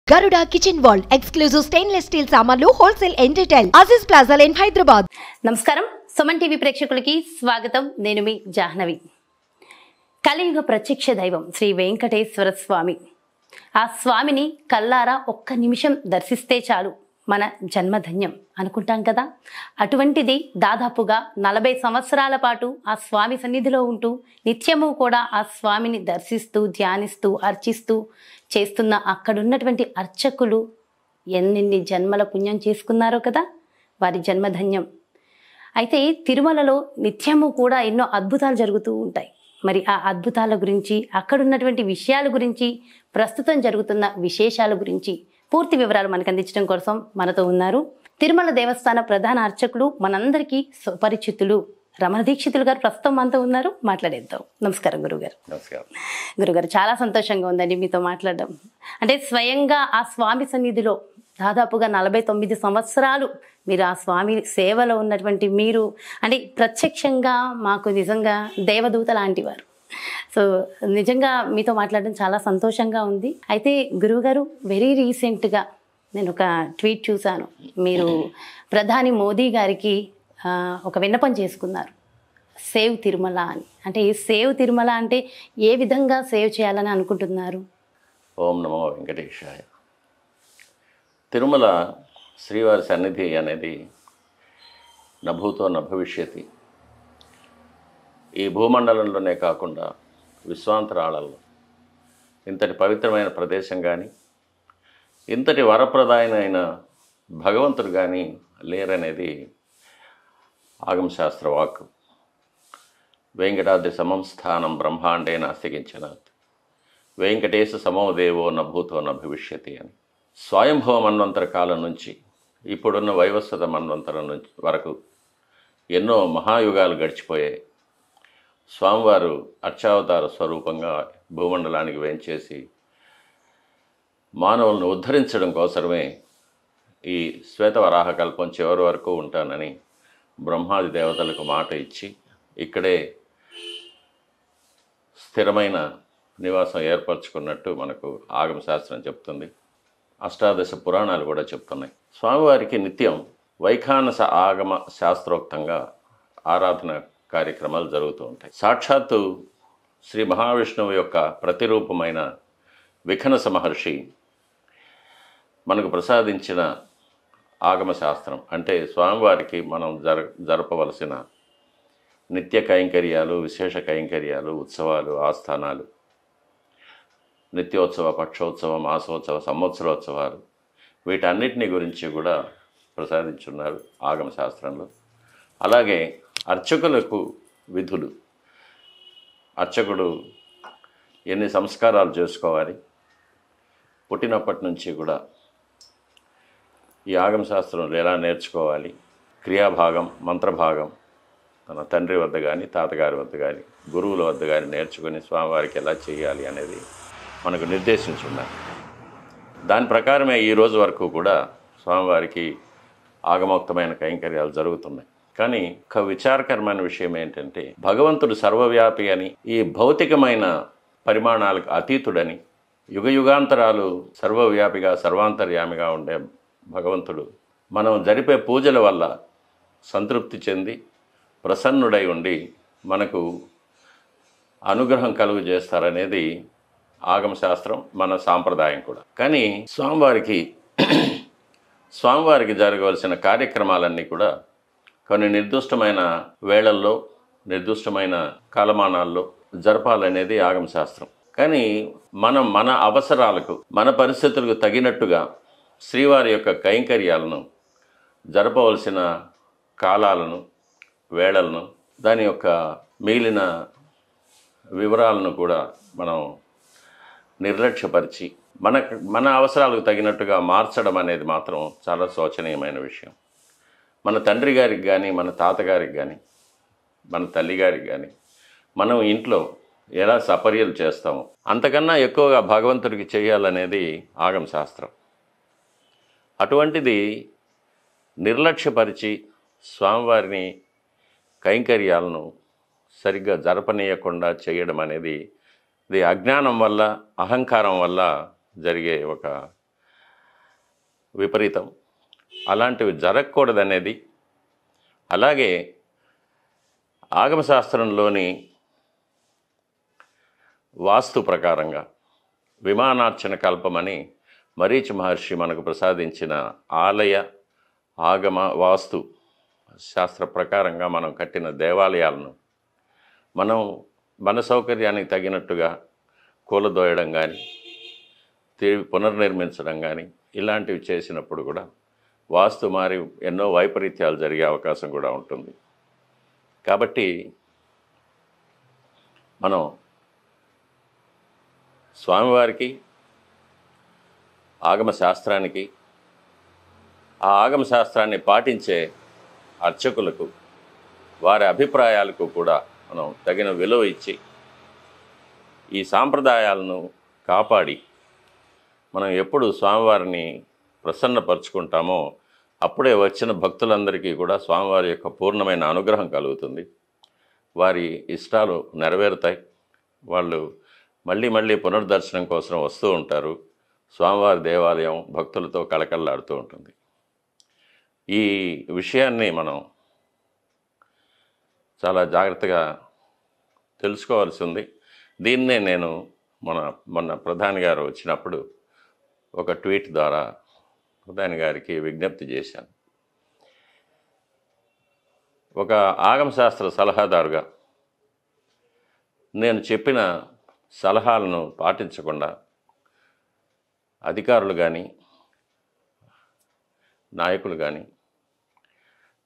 Garuda Kitchen World exclusive stainless steel సామాన్లు wholesale and retail Aziz plaza in Hyderabad. నమస్కారం, Suman TV ప్రేక్షకులకి స్వాగతం. నేను మీ జాహ్నవి. కలియుగ ప్రత్యక్ష దైవం శ్రీ వెంకటేశ్వర స్వామి. ఆ స్వామిని కల్లారా ఒక్క నిమిషం దర్శిస్తే చాలు మన జన్మధన్యం అనుకుంటాం కదా. అటువంటిది దాదాపుగా 40 సంవత్సరాల పాటు ఆ స్వామి సన్నిధిలో ఉంటూ నిత్యము కూడా ఆ స్వామిని దర్శిస్తూ ధ్యానిస్తూ అర్చిస్తూ చేస్తున్న అక్కడున్నటువంటి అర్చకులు ఎన్నెన్ని జన్మల పుణ్యం చేసుకున్నారో కదా, వారి జన్మధన్యం. అయితే తిరుమలలో నిత్యము కూడా ఎన్నో అద్భుతాలు జరుగుతూ ఉంటాయి. మరి ఆ అద్భుతాల గురించి, అక్కడున్నటువంటి విషయాల గురించి, ప్రస్తుతం జరుగుతున్న విశేషాల గురించి పూర్తి వివరాలు మనకు అందించడం కోసం మనతో ఉన్నారు తిరుమల దేవస్థాన ప్రధాన అర్చకులు, మనందరికీ సుపరిచితులు రమణ దీక్షితులు గారు ప్రస్తుతం మనతో ఉన్నారు. మాట్లాడేద్దాం. నమస్కారం గురుగారు. నమస్కారం గురుగారు, చాలా సంతోషంగా ఉందండి మీతో మాట్లాడడం. అంటే స్వయంగా ఆ స్వామి సన్నిధిలో దాదాపుగా 49 సంవత్సరాలు మీరు ఆ స్వామి సేవలో ఉన్నటువంటి మీరు అంటే ప్రత్యక్షంగా మాకు నిజంగా దేవదూత లాంటి వారు. సో నిజంగా మీతో మాట్లాడడం చాలా సంతోషంగా ఉంది. అయితే గురువుగారు, వెరీ రీసెంట్గా నేను ఒక ట్వీట్ చూశాను. మీరు ప్రధాని మోదీ గారికి ఒక విన్నపం చేసుకున్నారు, సేవ్ తిరుమల అని. అంటే ఈ సేవ్ తిరుమల అంటే ఏ విధంగా సేవ్ చేయాలని అనుకుంటున్నారు? ఓం నమో వెంకటేశాయ. తిరుమల శ్రీవారి సన్నిధి అనేది నభూతో నభవిష్యతి. ఈ భూమండలంలోనే కాకుండా విశ్వాంతరాళల్లో ఇంతటి పవిత్రమైన ప్రదేశం కానీ, ఇంతటి వరప్రదాయమైన భగవంతుడు కానీ లేరనేది ఆగమశాస్త్ర వాక్కు. వెంకటాద్రి సమం స్థానం బ్రహ్మాండే నాస్తికించనాత్, వెంకటేశ సమో దేవో నభూతో నభవిష్యతి అని. స్వయంభవ మన్వంతర కాలం నుంచి ఇప్పుడున్న వైవస్వత మన్వంతరం నుంచి వరకు ఎన్నో మహాయుగాలు గడిచిపోయాయి. స్వామివారు అర్చావతార స్వరూపంగా భూమండలానికి వేంచేసి మానవులను ఉద్ధరించడం కోసమే ఈ శ్వేతవరాహ కల్పం చివరి వరకు ఉంటానని బ్రహ్మాది దేవతలకు మాట ఇచ్చి ఇక్కడే స్థిరమైన నివాసం ఏర్పరచుకున్నట్టు మనకు ఆగమశాస్త్రం చెప్తుంది. అష్టాదశ పురాణాలు కూడా చెప్తున్నాయి. స్వామివారికి నిత్యం వైఖానస ఆగమ శాస్త్రోక్తంగా ఆరాధన కార్యక్రమాలు జరుగుతూ ఉంటాయి. సాక్షాత్తు శ్రీ మహావిష్ణువు యొక్క ప్రతిరూపమైన విఖనస మహర్షి మనకు ప్రసాదించిన ఆగమశాస్త్రం అంటే స్వామివారికి మనం జరపవలసిన నిత్య కైంకర్యాలు, విశేష కైంకర్యాలు, ఉత్సవాలు, ఆస్థానాలు, నిత్యోత్సవ, పక్షోత్సవ, మాసోత్సవ, సంవత్సరోత్సవాలు, వీటన్నిటిని గురించి కూడా ప్రసాదించున్నారు ఆగమశాస్త్రంలో. అలాగే అర్చకులకు విధులు, అర్చకుడు ఎన్ని సంస్కారాలు చేసుకోవాలి, పుట్టినప్పటి నుంచి కూడా ఈ ఆగమశాస్త్రంలో ఎలా నేర్చుకోవాలి, క్రియాభాగం, మంత్రభాగం తన తండ్రి వద్ద కానీ, తాతగారి వద్ద కానీ, గురువుల వద్ద కానీ నేర్చుకుని స్వామివారికి ఎలా చేయాలి అనేది మనకు నిర్దేశించున్నారు. దాని ప్రకారమే ఈ రోజు వరకు కూడా స్వామివారికి ఆగమోక్తమైన కైంకర్యాలు జరుగుతున్నాయి. కానీ ఒక విచారకరమైన విషయం ఏంటంటే, భగవంతుడు సర్వవ్యాపి అని, ఈ భౌతికమైన పరిమాణాలకు అతీతుడని, యుగయుగాంతరాలు సర్వవ్యాపిగా సర్వాంతర్యామిగా ఉండే భగవంతుడు మనం జరిపే పూజల వల్ల సంతృప్తి చెంది ప్రసన్నుడై ఉండి మనకు అనుగ్రహం కలుగు చేస్తారనేది ఆగమశాస్త్రం, మన సాంప్రదాయం కూడా. కానీ స్వామివారికి జరగవలసిన కార్యక్రమాలన్నీ కూడా కొన్ని నిర్దిష్టమైన వేళల్లో, నిర్దిష్టమైన కాలమానాల్లో జరపాలనేది ఆగమశాస్త్రం. కానీ మనం మన అవసరాలకు, మన పరిస్థితులకు తగినట్టుగా శ్రీవారి యొక్క కైంకర్యాలను జరపవలసిన కాలాలను, వేళలను, దాని యొక్క మిగిలిన వివరాలను కూడా మనం నిర్లక్ష్యపరిచి మన అవసరాలకు తగినట్టుగా మార్చడం అనేది మాత్రం చాలా శోచనీయమైన విషయం. మన తండ్రి గారికి కానీ, మన తాతగారికి కానీ, మన తల్లిగారికి కానీ మనం ఇంట్లో ఎలా సపర్యలు చేస్తామో అంతకన్నా ఎక్కువగా భగవంతుడికి చేయాలనేది ఆగమశాస్త్రం. అటువంటిది నిర్లక్ష్యపరిచి స్వామివారిని కైంకర్యాలను సరిగ్గా జరపనీయకుండా చేయడం అనేది ఇది అజ్ఞానం వల్ల, అహంకారం వల్ల జరిగే ఒక విపరీతం. అలాంటివి జరగకూడదనేది, అలాగే ఆగమశాస్త్రంలోని వాస్తు ప్రకారంగా విమానార్చన కల్పమని మరీచి మహర్షి మనకు ప్రసాదించిన ఆలయ ఆగమ వాస్తు శాస్త్ర ప్రకారంగా మనం కట్టిన దేవాలయాలను మనం మన సౌకర్యానికి తగినట్టుగా కూలదోయడం కానీ, తిరిగి పునర్నిర్మించడం కానీ ఇలాంటివి చేసినప్పుడు కూడా వాస్తు మారి ఎన్నో వైపరీత్యాలు జరిగే అవకాశం కూడా ఉంటుంది. కాబట్టి మనం స్వామివారికి, ఆగమ శాస్త్రానికి, ఆ ఆగమ శాస్త్రాన్ని పాటించే అర్చకులకు, వారి అభిప్రాయాలకు కూడా మనం తగిన విలువ ఇచ్చి ఈ సాంప్రదాయాలను కాపాడి మనం ఎప్పుడు స్వామివారిని ప్రసన్నపరుచుకుంటామో అప్పుడే వచ్చిన భక్తులందరికీ కూడా స్వామివారి యొక్క పూర్ణమైన అనుగ్రహం కలుగుతుంది. వారి ఇష్టాలు నెరవేరుతాయి. వాళ్ళు మళ్ళీ మళ్ళీ పునర్దర్శనం కోసం వస్తూ ఉంటారు. స్వామివారి దేవాలయం భక్తులతో కళకళలాడుతూ ఉంటుంది. ఈ విషయాన్ని మనం చాలా జాగ్రత్తగా తెలుసుకోవాల్సి ఉంది. దీన్నే నేను మొన్న ప్రధాని గారు వచ్చినప్పుడు ఒక ట్వీట్ ద్వారా ప్రధాని గారికి విజ్ఞప్తి చేశాను. ఒక ఆగమశాస్త్ర సలహాదారుగా నేను చెప్పిన సలహాలను పాటించకుండా అధికారులు కానీ, నాయకులు కానీ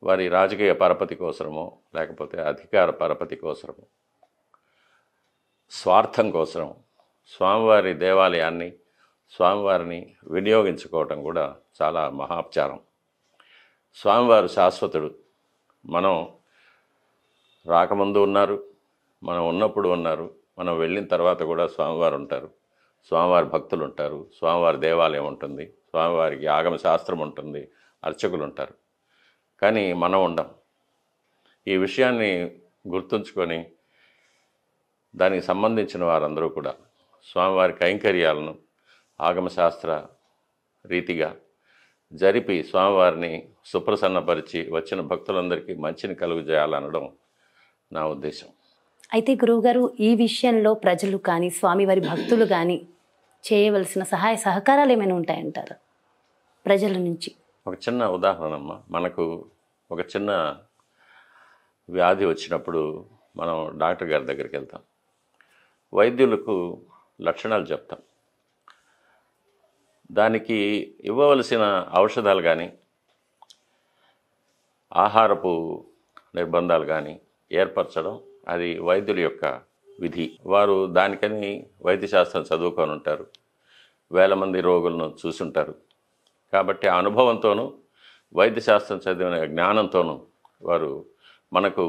వారి రాజకీయ పరపతి కోసమో లేకపోతే అధికార పరపతి కోసమో, స్వార్థం కోసం స్వామివారి దేవాలయాన్ని, స్వామివారిని వినియోగించుకోవటం కూడా చాలా మహాపచారం. స్వామివారు శాశ్వతుడు. మనం రాకముందు ఉన్నారు, మనం ఉన్నప్పుడు ఉన్నారు, మనం వెళ్ళిన తర్వాత కూడా స్వామివారు ఉంటారు. స్వామివారి భక్తులు ఉంటారు, స్వామివారి దేవాలయం ఉంటుంది, స్వామివారికి ఆగమ శాస్త్రం ఉంటుంది, అర్చకులు ఉంటారు. కానీ మనం ఉండం. ఈ విషయాన్ని గుర్తుంచుకొని దానికి సంబంధించిన వారందరూ కూడా స్వామివారి కైంకర్యాలను ఆగమశాస్త్ర రీతిగా జరిపి స్వామివారిని సుప్రసన్నపరిచి వచ్చిన భక్తులందరికీ మంచిని కలుగజేయాలనడం నా ఉద్దేశం. అయితే గురువుగారు, ఈ విషయంలో ప్రజలు కానీ స్వామివారి భక్తులు కానీ చేయవలసిన సహాయ సహకారాలు ఏమైనా ఉంటాయంటారు ప్రజల నుంచి? ఒక చిన్న ఉదాహరణమ్మ, మనకు ఒక చిన్న వ్యాధి వచ్చినప్పుడు మనం డాక్టర్ గారి దగ్గరికి వెళ్తాం. వైద్యులకు లక్షణాలు చెప్తాం. దానికి ఇవ్వవలసిన ఔషధాలు కానీ, ఆహారపు నిర్బంధాలు కానీ ఏర్పరచడం అది వైద్యుల యొక్క విధి. వారు దానికని వైద్యశాస్త్రం చదువుకొని ఉంటారు, వేల మంది రోగులను చూసుంటారు. కాబట్టి ఆ అనుభవంతోనూ వైద్యశాస్త్రం చదివిన జ్ఞానంతోనూ వారు మనకు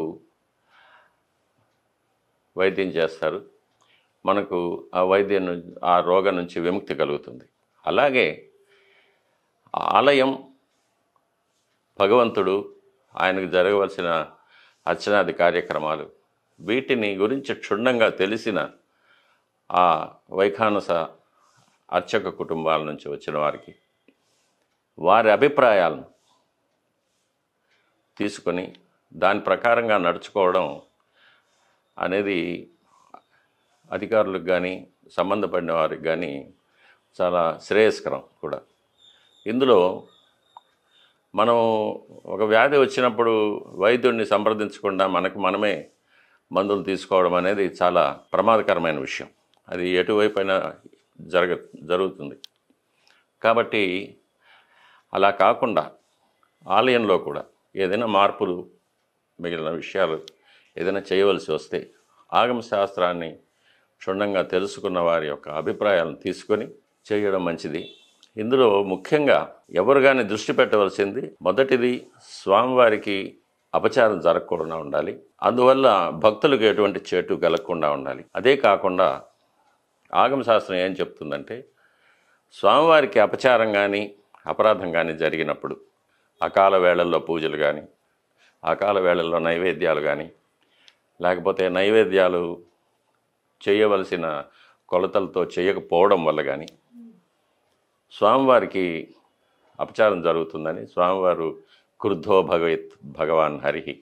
వైద్యం చేస్తారు. మనకు ఆ వైద్యం, ఆ రోగం నుంచి విముక్తి కలుగుతుంది. అలాగే ఆలయం, భగవంతుడు, ఆయనకు జరగవలసిన అర్చనాది కార్యక్రమాలు, వీటిని గురించి క్షుణ్ణంగా తెలిసిన ఆ వైఖానస అర్చక కుటుంబాల నుంచి వచ్చిన వారికి వారి అభిప్రాయాలను తీసుకొని దాని ప్రకారంగా నడుచుకోవడం అనేది అధికారులకు కానీ సంబంధపడిన వారికి కానీ చాలా శ్రేయస్కరం కూడా. ఇందులో మనం ఒక వ్యాధి వచ్చినప్పుడు వైద్యుడిని సంప్రదించకుండా మనకు మనమే మందులు తీసుకోవడం అనేది చాలా ప్రమాదకరమైన విషయం. అది ఎటువైపైనా జరుగుతుంది. కాబట్టి అలా కాకుండా ఆలయంలో కూడా ఏదైనా మార్పులు, మిగిలిన విషయాలు ఏదైనా చేయవలసి వస్తే ఆగమ శాస్త్రాన్ని క్షుణ్ణంగా తెలుసుకున్న వారి యొక్క అభిప్రాయాలను తీసుకొని చేయడం మంచిది. ఇందులో ముఖ్యంగా ఎవరు కానీ దృష్టి పెట్టవలసింది, మొదటిది స్వామివారికి అపచారం జరగకుండా ఉండాలి. అందువల్ల భక్తులకు ఎటువంటి చేటు కలగకుండా ఉండాలి. అదే కాకుండా ఆగమశాస్త్రం ఏం చెప్తుందంటే, స్వామివారికి అపచారం కానీ అపరాధం కానీ జరిగినప్పుడు అకాల వేళల్లో పూజలు కానీ, అకాల వేళల్లో నైవేద్యాలు కానీ, లేకపోతే నైవేద్యాలు చేయవలసిన కొలతలతో చేయకపోవడం వల్ల కానీ స్వామివారికి అపచారం జరుగుతుందని స్వామివారు క్రుద్ధో భగవాన్ హరిహి,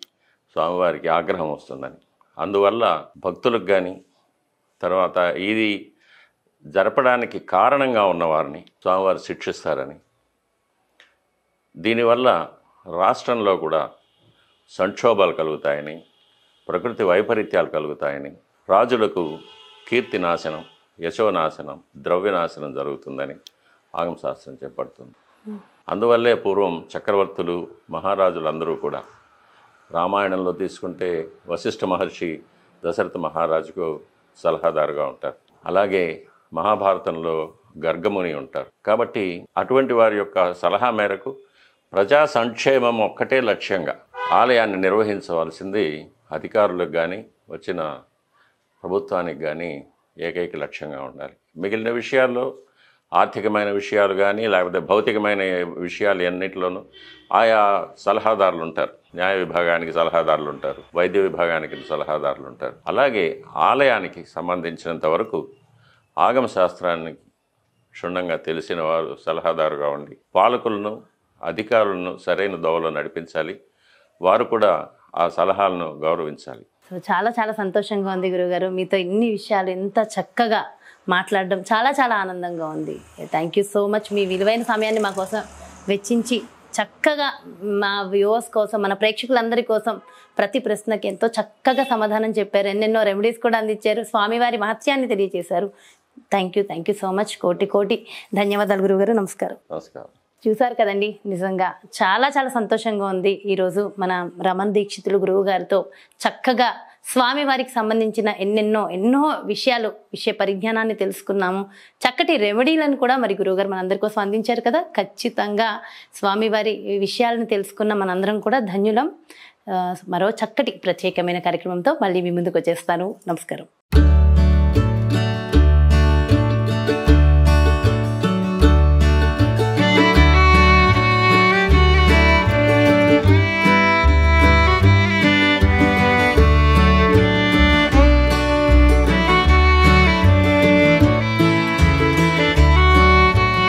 స్వామివారికి ఆగ్రహం వస్తుందని, అందువల్ల భక్తులకు కానీ తర్వాత ఇది జరపడానికి కారణంగా ఉన్నవారిని స్వామివారు శిక్షిస్తారని, దీనివల్ల రాష్ట్రంలో కూడా సంక్షోభాలు కలుగుతాయని, ప్రకృతి వైపరీత్యాలు కలుగుతాయని, రాజులకు కీర్తి నాశనం, యశోనాశనం, ద్రవ్యనాశనం జరుగుతుందని ఆగమశాస్త్రం చెప్పబడుతుంది. అందువల్లే పూర్వం చక్రవర్తులు మహారాజులందరూ కూడా రామాయణంలో తీసుకుంటే వశిష్ఠ మహర్షి దశరథ మహారాజుకు సలహాదారుగా ఉంటారు. అలాగే మహాభారతంలో గర్గముని ఉంటారు. కాబట్టి అటువంటి వారి యొక్క సలహా మేరకు ప్రజా సంక్షేమం ఒక్కటే లక్ష్యంగా ఆలయాన్ని నిర్వహించవలసింది అధికారులకు కానీ వచ్చిన ప్రభుత్వానికి కానీ ఏకైక లక్ష్యంగా ఉండాలి. మిగిలిన విషయాల్లో ఆర్థికమైన విషయాలు కానీ లేకపోతే భౌతికమైన విషయాలు అన్నింటిలోనూ ఆయా సలహాదారులు ఉంటారు. న్యాయ విభాగానికి సలహాదారులు ఉంటారు, వైద్య విభాగానికి సలహాదారులు ఉంటారు. అలాగే ఆలయానికి సంబంధించినంత వరకు ఆగమ శాస్త్రాన్ని క్షుణ్ణంగా తెలిసిన వారు సలహాదారుగా ఉండి పాలకులను అధికారులను సరైన దోవలో నడిపించాలి. వారు కూడా ఆ సలహాలను గౌరవించాలి. సో చాలా చాలా సంతోషంగా ఉంది గురుగారు, మీతో ఇన్ని విషయాలు ఎంత చక్కగా మాట్లాడడం చాలా చాలా ఆనందంగా ఉంది. Thank you so much. మీ విలువైన సమయాన్ని మా కోసం వెచ్చించి చక్కగా మా వ్యూవర్స్ కోసం, మన ప్రేక్షకులందరి కోసం ప్రతి ప్రశ్నకి ఎంతో చక్కగా సమాధానం చెప్పారు. ఎన్నెన్నో రెమెడీస్ కూడా అందించారు. స్వామివారి మహత్యాన్ని తెలియజేశారు. Thank you so much. కోటి కోటి ధన్యవాదాలు గురుగారు. నమస్కారం. నమస్కారం. చూసారు కదండి, నిజంగా చాలా చాలా సంతోషంగా ఉంది. ఈరోజు మన రమణ్ దీక్షితులు గురువు గారితో చక్కగా స్వామివారికి సంబంధించిన ఎన్నో విషయ పరిజ్ఞానాన్ని తెలుసుకున్నాము. చక్కటి రెమెడీలను కూడా మరి గురువుగారు మనందరి కోసం అందించారు కదా. ఖచ్చితంగా స్వామివారి విషయాలను తెలుసుకున్న మనందరం కూడా ధన్యులం. మరో చక్కటి ప్రత్యేకమైన కార్యక్రమంతో మళ్ళీ మీ ముందుకు వచ్చేస్తాను. నమస్కారం.